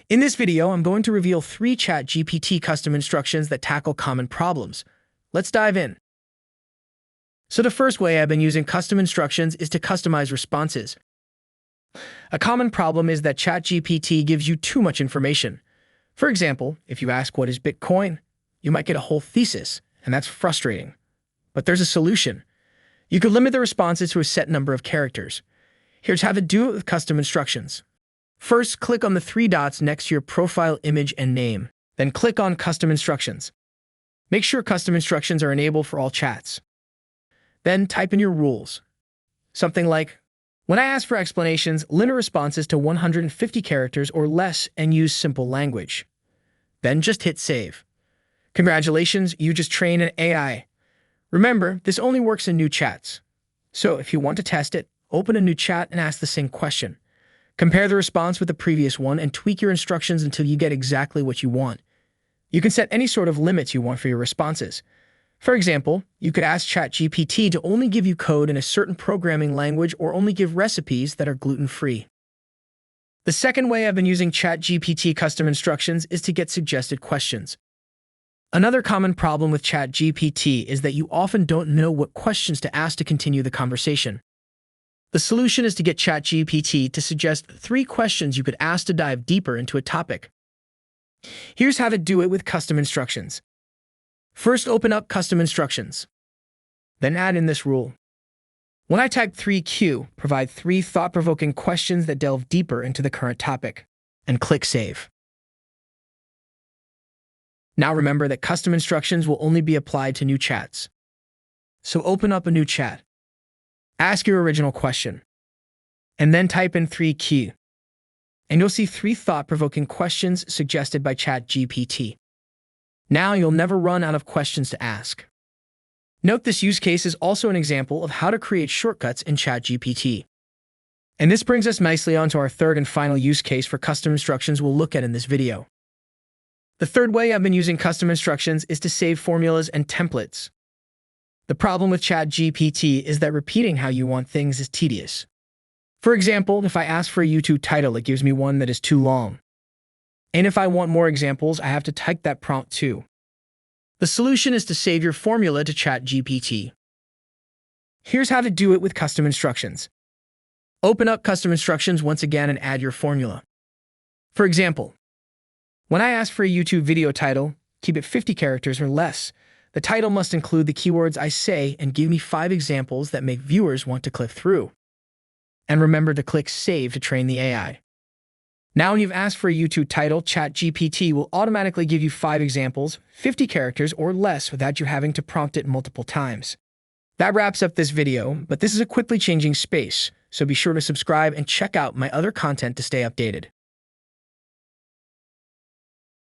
In this video, I'm going to reveal 3 ChatGPT custom instructions that tackle common problems. Let's dive in. So the first way I've been using custom instructions is to customize responses. A common problem is that ChatGPT gives you too much information. For example, if you ask what is Bitcoin, you might get a whole thesis, and that's frustrating. But there's a solution. You could limit the responses to a set number of characters. Here's how to do it with custom instructions. First, click on the 3 dots next to your profile image and name. Then click on Custom Instructions. Make sure custom instructions are enabled for all chats. Then type in your rules. Something like, when I ask for explanations, limit responses to 150 characters or less and use simple language. Then just hit Save. Congratulations, you just trained an AI. Remember, this only works in new chats. So if you want to test it, open a new chat and ask the same question. Compare the response with the previous one and tweak your instructions until you get exactly what you want. You can set any sort of limits you want for your responses. For example, you could ask ChatGPT to only give you code in a certain programming language or only give recipes that are gluten-free. The second way I've been using ChatGPT custom instructions is to get suggested questions. Another common problem with ChatGPT is that you often don't know what questions to ask to continue the conversation. The solution is to get ChatGPT to suggest 3 questions you could ask to dive deeper into a topic. Here's how to do it with custom instructions. First, open up Custom Instructions. Then add in this rule. When I type 3Q, provide 3 thought-provoking questions that delve deeper into the current topic, and click Save. Now remember that custom instructions will only be applied to new chats. So open up a new chat. Ask your original question, and then type in 3Q, and you'll see 3 thought-provoking questions suggested by ChatGPT. Now you'll never run out of questions to ask. Note this use case is also an example of how to create shortcuts in ChatGPT. And this brings us nicely onto our third and final use case for custom instructions we'll look at in this video. The third way I've been using custom instructions is to save formulas and templates. The problem with ChatGPT is that repeating how you want things is tedious. For example, if I ask for a YouTube title, it gives me one that is too long. And if I want more examples, I have to type that prompt too. The solution is to save your formula to ChatGPT. Here's how to do it with custom instructions. Open up custom instructions once again and add your formula. For example, when I ask for a YouTube video title, keep it 50 characters or less. The title must include the keywords I say and give me 5 examples that make viewers want to click through. And remember to click Save to train the AI. Now when you've asked for a YouTube title, ChatGPT will automatically give you 5 examples, 50 characters or less without you having to prompt it multiple times. That wraps up this video, but this is a quickly changing space, so be sure to subscribe and check out my other content to stay updated.